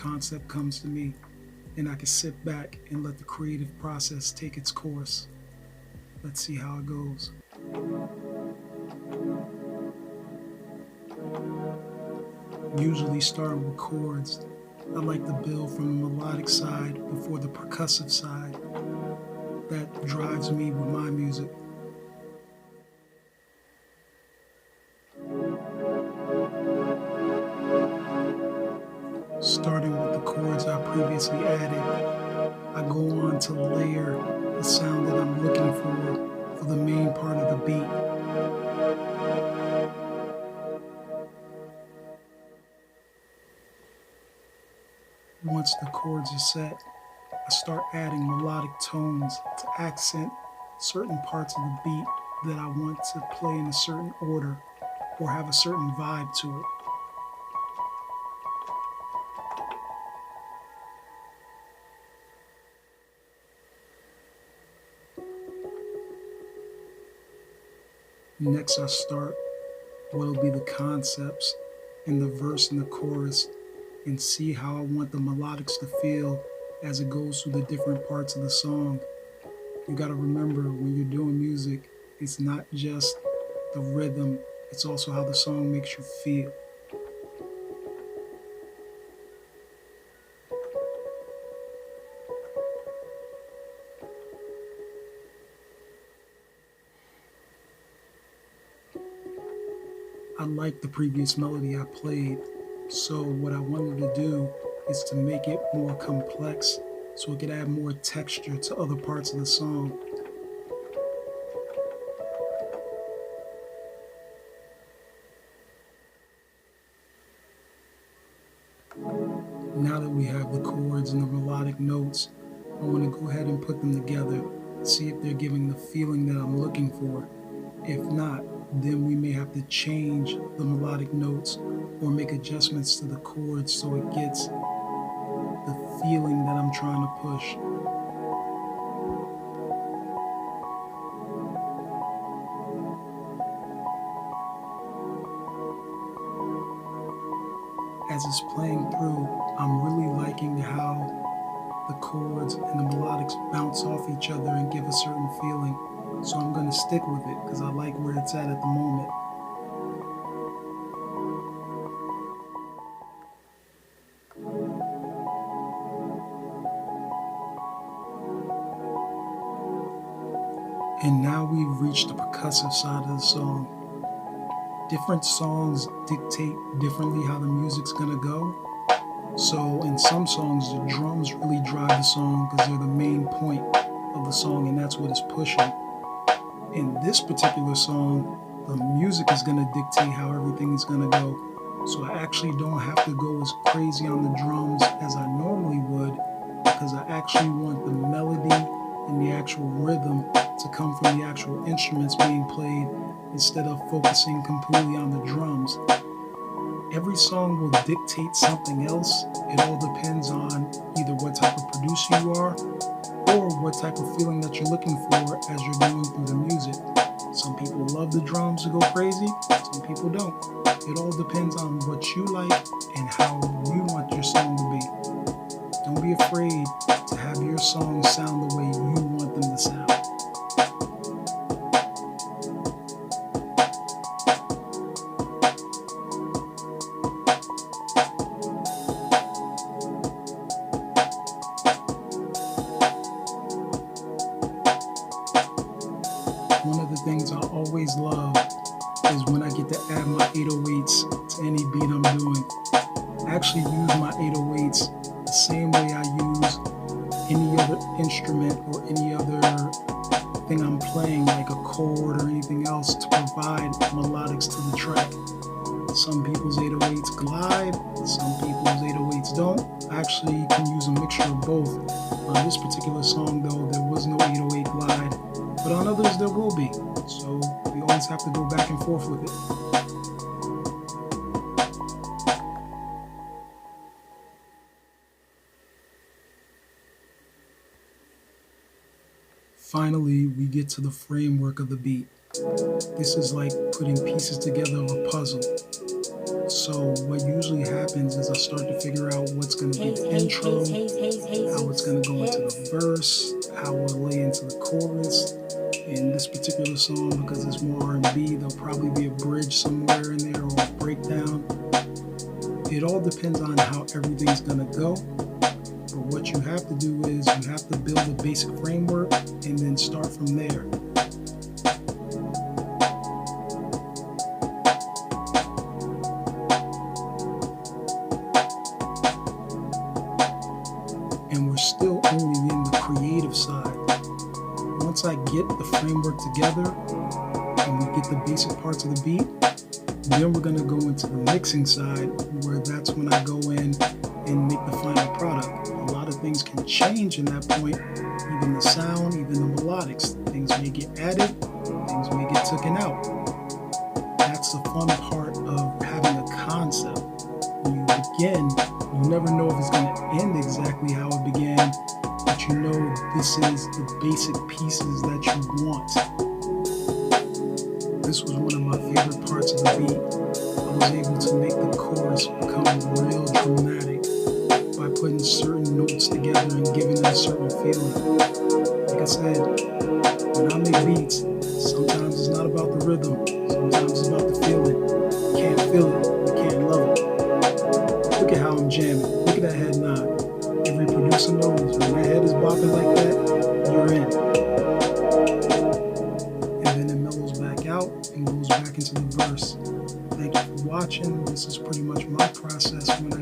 concept comes to me and I can sit back and let the creative process take its course. Let's see how it goes. Usually starting with chords, I like to build from the melodic side before the percussive side. That drives me with my music. Starting with the chords I previously added, I go on to layer the sound that I'm looking for the main part of the beat. Once the chords are set, I start adding melodic tones to accent certain parts of the beat that I want to play in a certain order or have a certain vibe to it. Next, I start what'll be the concepts in the verse and the chorus and see how I want the melodics to feel as it goes through the different parts of the song. You gotta remember when you're doing music, it's not just the rhythm, it's also how the song makes you feel. I like the previous melody I played, so what I wanted to do is to make it more complex so it could add more texture to other parts of the song. Now that we have the chords and the melodic notes, I want to go ahead and put them together, see if they're giving the feeling that I'm looking for. If not, then we may have to change the melodic notes or make adjustments to the chords so it gets the feeling that I'm trying to push. As it's playing through, I'm really liking how the chords and the melodics bounce off each other and give a certain feeling. So I'm going to stick with it because I like where it's at the moment. And now we've reached the percussive side of the song. Different songs dictate differently how the music's going to go. So in some songs, the drums really drive the song because they're the main point of the song and that's what it's pushing. In this particular song, the music is going to dictate how everything is going to go. So I actually don't have to go as crazy on the drums as I normally would because I actually want the melody and the actual rhythm to come from the actual instruments being played instead of focusing completely on the drums. Every song will dictate something else. It all depends on either what type of producer you are or what type of feeling that you're looking for as you're going through the music. Some people love the drums to go crazy, some people don't. It all depends on what you like and how you want your song to be. Don't be afraid to have your songs sound the way you want them to sound. One of the things I always love is when I get to add my 808s to any beat I'm doing. I actually use my 808s the same way I use any other instrument or any other thing I'm playing, like a chord or anything else, to provide melodics to the track. Some people's 808s glide, some people's 808s don't. I actually can use a mixture of both. On this particular song though, there was no 808 glide, but on others there will be. So we always have to go back and forth with it. Finally, we get to the framework of the beat. This is like putting pieces together of a puzzle. So what usually happens is I start to figure out what's going to be the intro, how it's going to go into the verse, how it will lay into the chorus. In this particular song, because it's more R&B, there'll probably be a bridge somewhere in there or a breakdown. It all depends on how everything's going to go. But what you have to do is you have to build a basic framework and then start from there. And we're still only in the creative side. Once I get the framework together and we get the basic parts of the beat, then we're going to go into the mixing side, where that's when I go in and make the final product. A lot of things can change in that point, even the sound, even the melodics. Things may get added, things may get taken out. That's the fun part of having a concept. When you begin, you never know if it's going to end exactly how it began, but you know this is the basic pieces that you want. This was one of my favorite parts of the beat. I was able to make the chorus become real dramatic by putting certain notes together and giving it a certain feeling. Like I said, when I make beats, sometimes it's not about the rhythm, sometimes it's about the feeling. You can't feel it, you can't love it. Look at how I'm jamming, look at that head nod. Every producer knows when that head is bopping like that, you're in. And then it mellows back out and goes back into the verse. Thank you for watching. This is pretty much my process when I